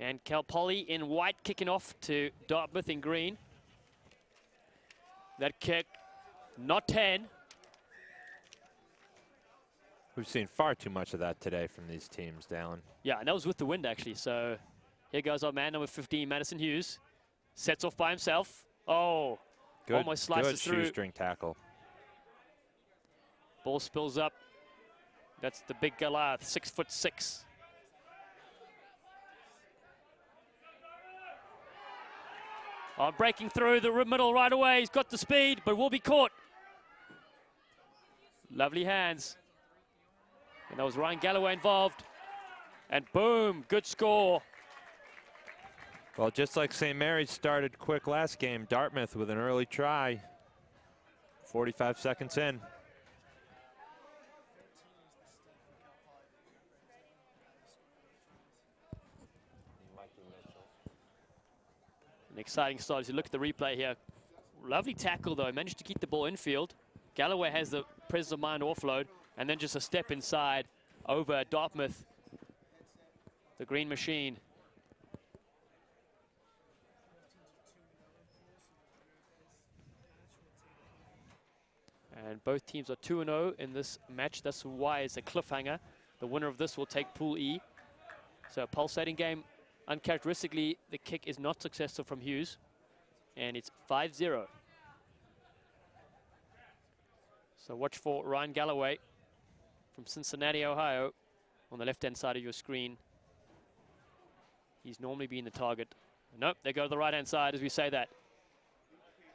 And Cal Poly in white kicking off to Dartmouth in green. That kick, not 10. We've seen far too much of that today from these teams, Dallin. Yeah, and that was with the wind, actually. So here goes our man, number 15, Madison Hughes. Sets off by himself. Oh, good, almost slices through. Good shoestring tackle. Ball spills up. That's the big Goliath, 6'6". Oh, breaking through the middle right away. He's got the speed, but will be caught. Lovely hands. And that was Ryan Galloway involved. And boom, good score. Well, just like St. Mary's started quick last game, Dartmouth with an early try. 45 seconds in. An exciting start as you look at the replay here. Lovely tackle, though. Managed to keep the ball infield. Galloway has the presence of mind offload, and then just a step inside over Dartmouth, the green machine. And both teams are 2-0 in this match. That's why it's a cliffhanger. The winner of this will take Pool E. So a pulsating game. Uncharacteristically, the kick is not successful from Hughes, and it's 5-0. So watch for Ryan Galloway from Cincinnati, Ohio, on the left-hand side of your screen. He's normally been the target. Nope, they go to the right-hand side as we say that.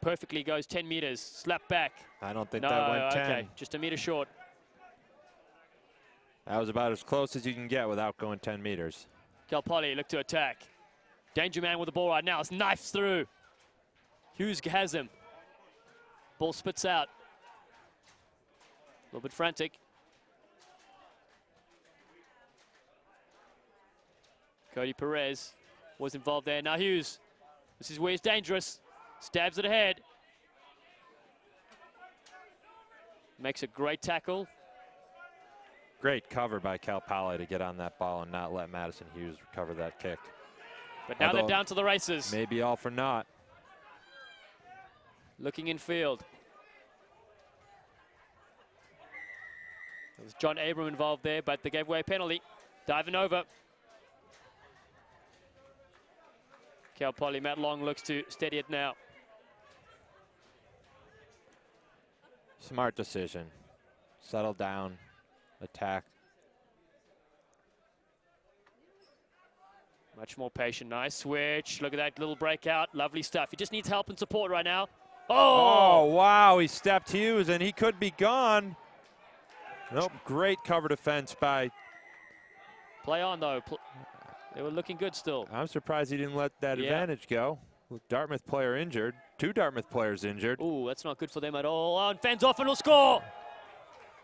Perfectly goes 10 meters, slap back. I don't think that went 10. Okay, just a meter short. That was about as close as you can get without going 10 meters. Cal Poly look to attack. Danger man with the ball right now. It's knifes through. Hughes has him. Ball spits out. A little bit frantic. Cody Perez was involved there. Now Hughes. This is where he's dangerous. Stabs it ahead. Makes a great tackle. Great cover by Cal Poly to get on that ball and not let Madison Hughes recover that kick. But now they're down to the races. Maybe all for naught. Looking in field. There was John Abram involved there, but they gave away a penalty. Diving over. Cal Poly, Matt Long looks to steady it now. Smart decision. Settle down. Attack. Much more patient. Nice switch. Look at that little breakout. Lovely stuff. He just needs help and support right now. Oh! Oh, wow. He stepped Hughes, and he could be gone. Nope. Great cover defense by... Play on, though. They were looking good still. I'm surprised he didn't let that advantage go. Dartmouth player injured. 2 Dartmouth players injured. Ooh, that's not good for them at all. Oh, and fends off and will score.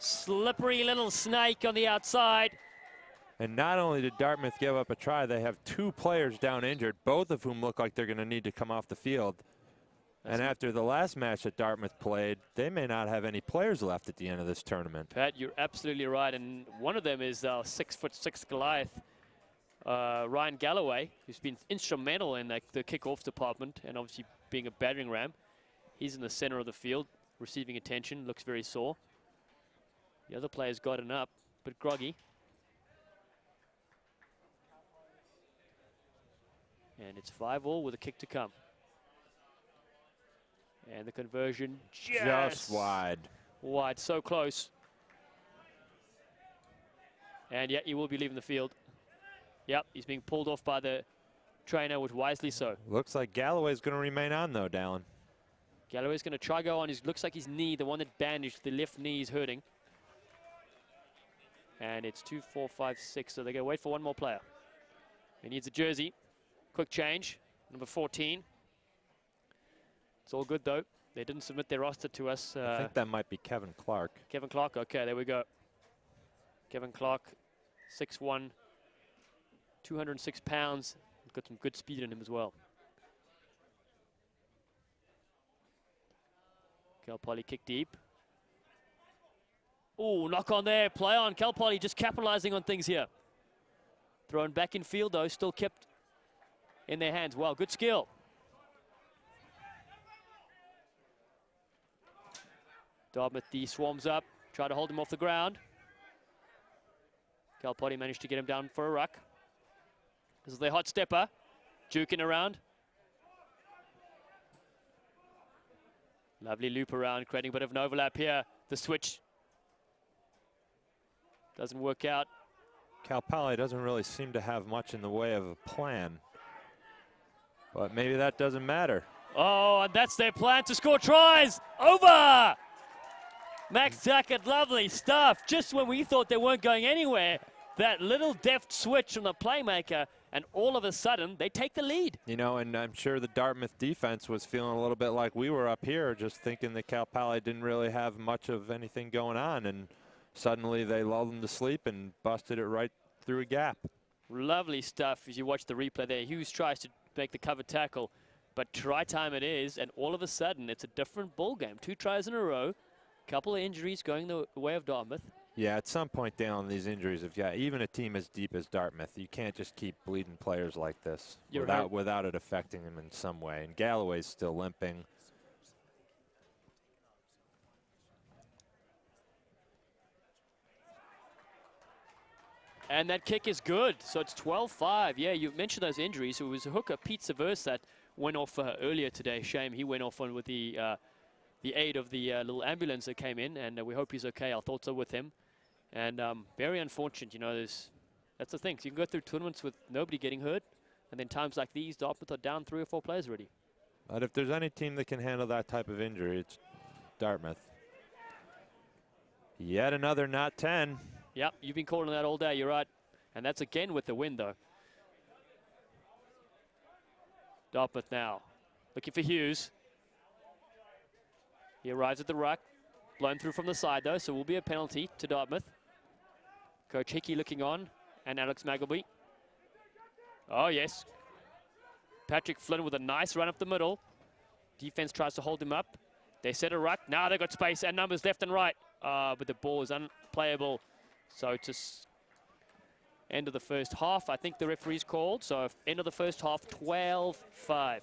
Slippery little snake on the outside. And not only did Dartmouth give up a try, they have 2 players down injured, both of whom look like they're going to need to come off the field. And after the last match that Dartmouth played, they may not have any players left at the end of this tournament. Pat, you're absolutely right. And one of them is 6'6" Goliath, Ryan Galloway, who's been instrumental in the kickoff department and obviously being a battering ram. He's in the center of the field, receiving attention, looks very sore. The other players gotten up, but groggy. And it's 5-all with a kick to come. And the conversion just wide. Wide, so close. And yeah, he will be leaving the field. Yep, he's being pulled off by the trainer, which wisely so. Looks like Galloway's going to remain on, though, Dallin. Galloway's going to try go on. Looks like his knee, the one that bandaged, the left knee is hurting. And it's 2, 4, 5, 6. So they're going to wait for one more player. He needs a jersey. Quick change. Number 14. It's all good, though. They didn't submit their roster to us. I think that might be Kevin Clark. Kevin Clark. Okay, there we go. Kevin Clark, 6'1", 206 pounds. He's got some good speed in him as well. Cal Poly kick deep. Oh, knock on there, play on. Cal Poly just capitalizing on things here. Thrown back in field though, still kept in their hands. Well, good skill. Dartmouth D swarms up, try to hold him off the ground. Cal Poly managed to get him down for a ruck. This is their hot stepper, juking around. Lovely loop around, creating a bit of an overlap here. The switch doesn't work out. Cal Poly doesn't really seem to have much in the way of a plan. But maybe that doesn't matter. Oh, and that's their plan to score tries. Over! Max Tackett, lovely stuff. Just when we thought they weren't going anywhere, that little deft switch from the playmaker, and all of a sudden, they take the lead. You know, and I'm sure the Dartmouth defense was feeling a little bit like we were up here, just thinking that Cal Poly didn't really have much of anything going on, and suddenly they lulled them to sleep and busted it right through a gap. Lovely stuff as you watch the replay there. Hughes tries to make the cover tackle, but try time it is, and all of a sudden, it's a different ball game. 2 tries in a row. Couple of injuries going the way of Dartmouth. Yeah, at some point down these injuries, if even a team as deep as Dartmouth, you can't just keep bleeding players like this without it affecting them in some way. And Galloway's still limping. And that kick is good, so it's 12-5. Yeah, you mentioned those injuries. It was a hooker, Pete Severse, that went off earlier today. Shame he went off on with the aid of the little ambulance that came in, and we hope he's okay. Our thoughts are with him. And very unfortunate, you know, that's the thing. So you can go through tournaments with nobody getting hurt, and then times like these, Dartmouth are down 3 or 4 players already. But if there's any team that can handle that type of injury, it's Dartmouth. Yet another not 10. Yep, you've been calling that all day, you're right. And that's again with the win, though. Dartmouth now looking for Hughes. He arrives at the ruck, blown through from the side, though, so will be a penalty to Dartmouth. Coach Hickey looking on, and Alex Magleby. Oh, yes. Patrick Flynn with a nice run up the middle. Defense tries to hold him up. They set a ruck. Now they've got space and numbers left and right. But the ball is unplayable. So it's end of the first half, I think the referee's called. So end of the first half, 12-5.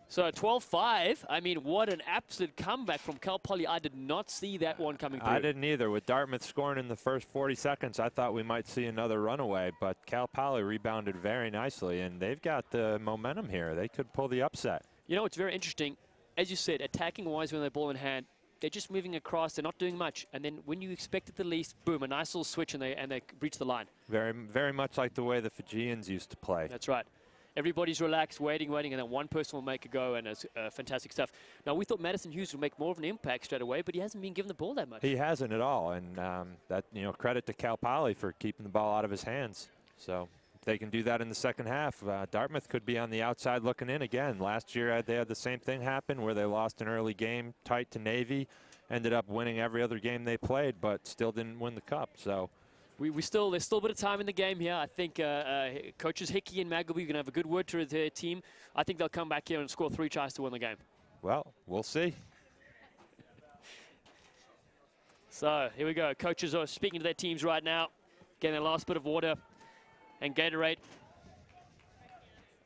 So 12-5, I mean, what an absolute comeback from Cal Poly. I did not see that one coming through. I didn't either. With Dartmouth scoring in the first 40 seconds, I thought we might see another runaway, but Cal Poly rebounded very nicely, and they've got the momentum here. They could pull the upset. You know, it's very interesting. As you said, attacking-wise when they have ball in hand, they're just moving across. They're not doing much. And then when you expect it the least, boom, a nice little switch, and they breach the line. Very, very much like the way the Fijians used to play. That's right. Everybody's relaxed, waiting, and then one person will make a go, and it's fantastic stuff. Now, we thought Madison Hughes would make more of an impact straight away, but he hasn't been given the ball that much. He hasn't at all, and that, you know, credit to Cal Poly for keeping the ball out of his hands. So if they can do that in the second half, Dartmouth could be on the outside looking in again. Last year, they had the same thing happen where they lost an early game tight to Navy, ended up winning every other game they played, but still didn't win the cup. So there's still a bit of time in the game here. I think coaches Hickey and Magleby are going to have a good word to their team. I think they'll come back here and score 3 tries to win the game. Well, we'll see. So here we go. Coaches are speaking to their teams right now, getting their last bit of water and Gatorade.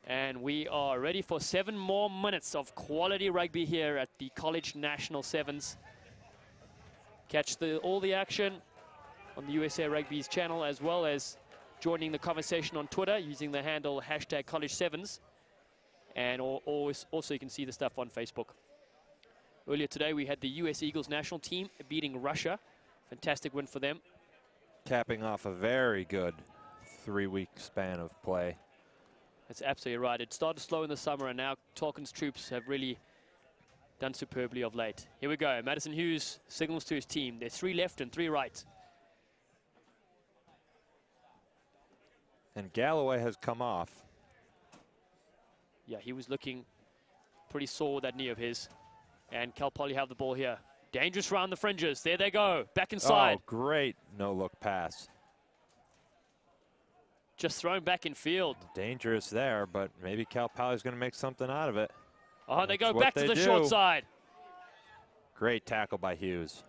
And we are ready for 7 more minutes of quality rugby here at the College National Sevens. Catch all the action on the USA Rugby's channel, as well as joining the conversation on Twitter using the handle #College7s. And also you can see the stuff on Facebook. Earlier today we had the US Eagles national team beating Russia. Fantastic win for them. Capping off a very good 3-week span of play. That's absolutely right. It started slow in the summer, and now Tolkien's troops have really done superbly of late. Here we go. Madison Hughes signals to his team. There's 3 left and 3 right. And Galloway has come off. Yeah, he was looking pretty sore with that knee of his. And Cal Poly have the ball here. Dangerous round the fringes. There they go. Back inside. Oh, great no-look pass. Just thrown back in field. Dangerous there, but maybe Cal Poly's going to make something out of it. Oh, they go back to the short side. Great tackle by Hughes.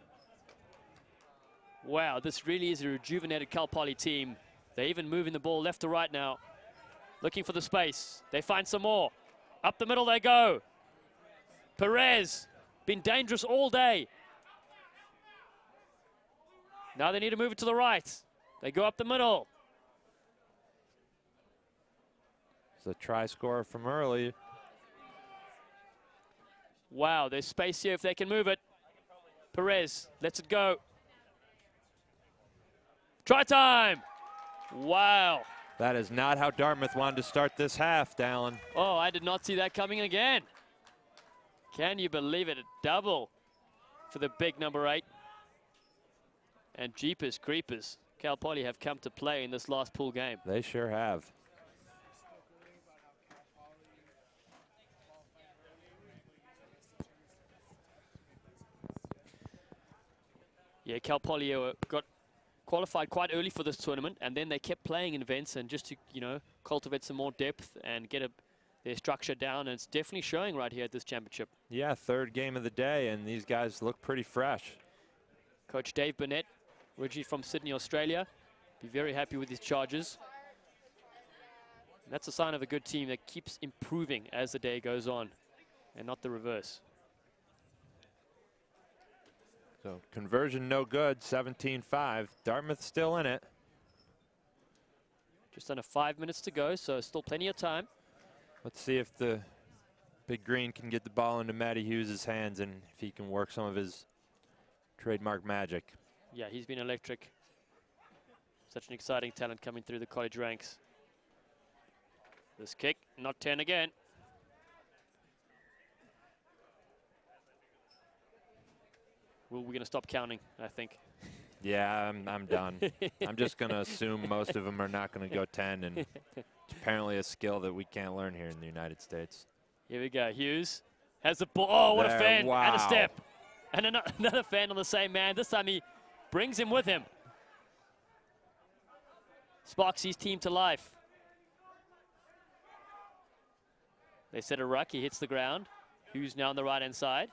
Wow, this really is a rejuvenated Cal Poly team. They're even moving the ball left to right now, looking for the space. They find some more. Up the middle they go. Perez, been dangerous all day. Now they need to move it to the right. They go up the middle. It's a try scorer from early. Wow, there's space here if they can move it. Perez lets it go. Try time. Wow. That is not how Dartmouth wanted to start this half, Dallin. Oh, I did not see that coming again. Can you believe it? A double for the big number 8. And jeepers creepers, Cal Poly have come to play in this last pool game. They sure have. Yeah, Cal Poly got qualified quite early for this tournament, and then they kept playing in events and just to, you know, cultivate some more depth and get their structure down, and it's definitely showing right here at this championship. Yeah, third game of the day, and these guys look pretty fresh. Coach Dave Burnett, originally from Sydney, Australia, be very happy with his charges. And that's a sign of a good team that keeps improving as the day goes on, and not the reverse. So conversion no good, 17-5. Dartmouth still in it. Just under 5 minutes to go, so still plenty of time. Let's see if the Big Green can get the ball into Matty Hughes' hands and if he can work some of his trademark magic. Yeah, he's been electric. Such an exciting talent coming through the college ranks. This kick, not 10 again. Well, we're going to stop counting, I think. Yeah, I'm done. I'm just going to assume most of them are not going to go 10, and it's apparently a skill that we can't learn here in the United States. Here we go. Hughes has the ball. Oh, what a fan. Wow. And a step. And another fan on the same man. This time he brings him with him. Sparks his team to life. They set a ruck. He hits the ground. Hughes now on the right-hand side.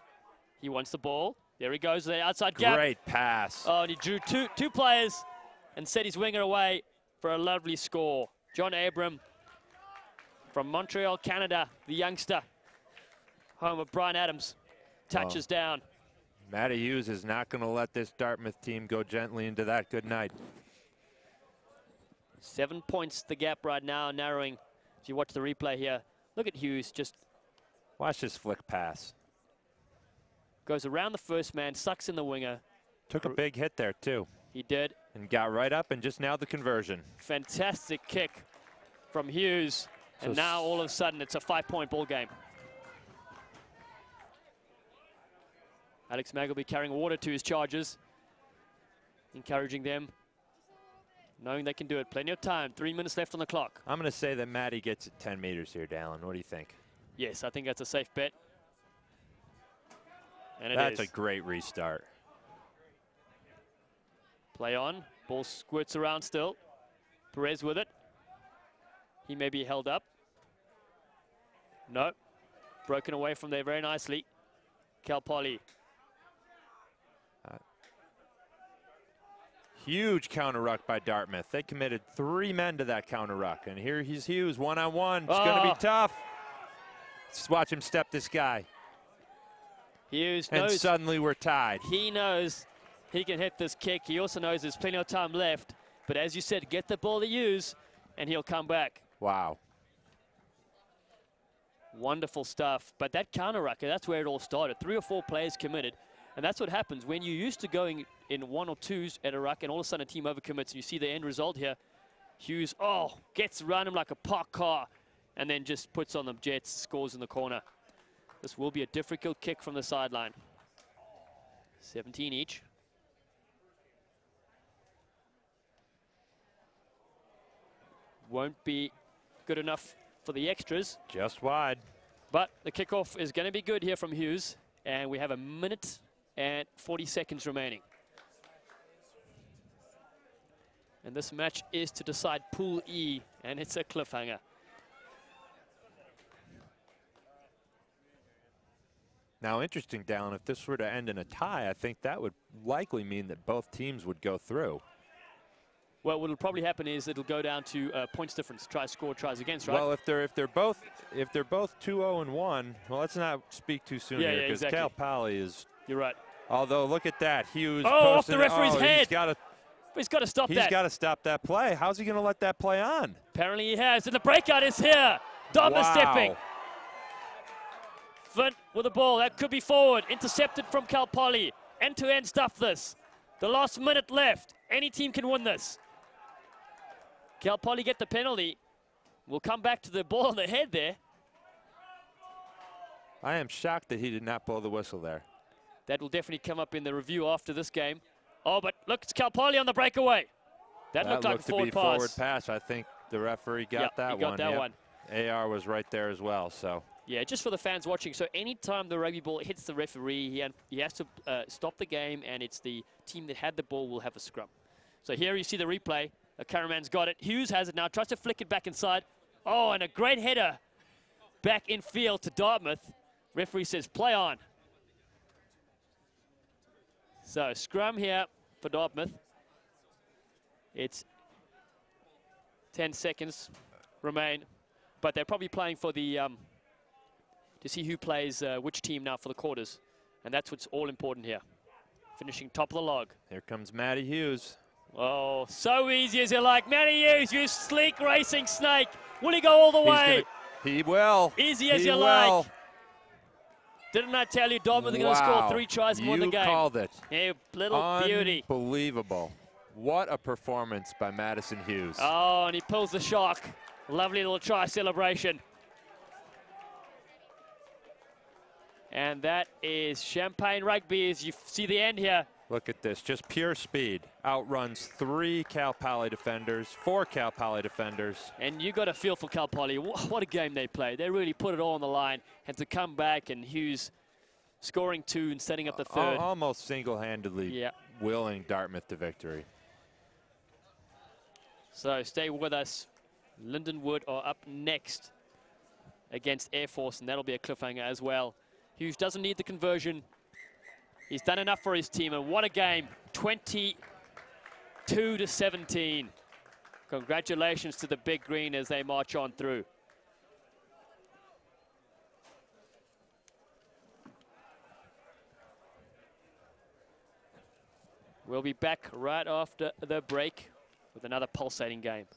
He wants the ball. There he goes, the outside gap. Great pass. Oh, and he drew two players and set his winger away for a lovely score. John Abram from Montreal, Canada, the youngster, home of Brian Adams, touches down. Matty Hughes is not going to let this Dartmouth team go gently into that good night. 7 points the gap right now, narrowing. As you watch the replay here, look at Hughes, just watch this flick pass. Goes around the first man, sucks in the winger. Took a big hit there, too. He did. And got right up and just now the conversion. Fantastic kick from Hughes. So and now all of a sudden it's a 5-point ball game. Alex Mag will be carrying water to his charges, encouraging them, knowing they can do it. Plenty of time. 3 minutes left on the clock. I'm going to say that Matty gets it 10 meters here, Dallin. What do you think? Yes, I think that's a safe bet. And that's a great restart. Play on. Ball squirts around still. Perez with it. He may be held up. No. Broken away from there very nicely. Cal Poly. Huge counter ruck by Dartmouth. They committed 3 men to that counter ruck. And here he's Hughes, one-on-one. It's going to be tough. Let's watch him step this guy. Hughes and knows suddenly we're tied. He knows he can hit this kick. He also knows there's plenty of time left. But as you said, get the ball to Hughes, and he'll come back. Wow. Wonderful stuff. But that counter rucker, that's where it all started. 3 or 4 players committed. And that's what happens when you're used to going in 1 or 2s at a ruck, and all of a sudden a team overcommits, and you see the end result here. Hughes, gets around him like a parked car, and then just puts on the jets, scores in the corner. This will be a difficult kick from the sideline. 17 each. Won't be good enough for the extras. Just wide. But the kickoff is going to be good here from Hughes. And we have 1 minute and 40 seconds remaining. And this match is to decide Pool E, and it's a cliffhanger. Now, interesting, Dallin, if this were to end in a tie, I think that would likely mean that both teams would go through. Well, what'll probably happen is it'll go down to points difference. Try score, tries against, right? Well, if they're both 2-0-1, well, let's not speak too soon here because exactly. Cal Poly is. You're right. Although look at that, Hughes. Off the referee's head. He's got to stop that. He's got to stop that play. How's he going to let that play on? Apparently he has. And the breakout is here. Dartmouth stepping. Finn with the ball. That could be forward. Intercepted from Cal Poly. End-to-end stuff this. The last minute left. Any team can win this. Cal Poly get the penalty. We'll come back to the ball on the head there. I am shocked that he did not blow the whistle there. That will definitely come up in the review after this game. Oh, but look, it's Cal Poly on the breakaway. That looked like a forward pass. Forward pass. I think the referee got that one. He got that one. AR was right there as well, so. Yeah, just for the fans watching. So anytime the rugby ball hits the referee, he has to stop the game, and it's the team that had the ball will have a scrum. So here you see the replay. Caraman's got it. Hughes has it now. Tries to flick it back inside. Oh, and a great header back in field to Dartmouth. Referee says play on. So scrum here for Dartmouth. It's 10 seconds remain, but they're probably playing for the to see who plays which team now for the quarters, and that's what's all important here. Finishing top of the log. Here comes Matty Hughes. Oh, so easy as you like. Matty Hughes, you sleek racing snake. Will he go all the way? He will. Easy as you like. Didn't I tell you Dartmouth are going to score 3 tries more in the game? You called it. Hey, little beauty. Unbelievable. What a performance by Madison Hughes. Oh, and he pulls the shock. Lovely little try celebration. And that is Champagne Rugby as you see the end here. Look at this, just pure speed. Outruns 3 Cal Poly defenders, 4 Cal Poly defenders. And you got a feel for Cal Poly. What a game they played. They really put it all on the line. And to come back and Hughes scoring 2 and setting up the 3rd. Almost single-handedly willing Dartmouth to victory. So stay with us. Lindenwood are up next against Air Force, and that'll be a cliffhanger as well. Hughes doesn't need the conversion. He's done enough for his team, and what a game, 22-17. Congratulations to the Big Green as they march on through. We'll be back right after the break with another pulsating game.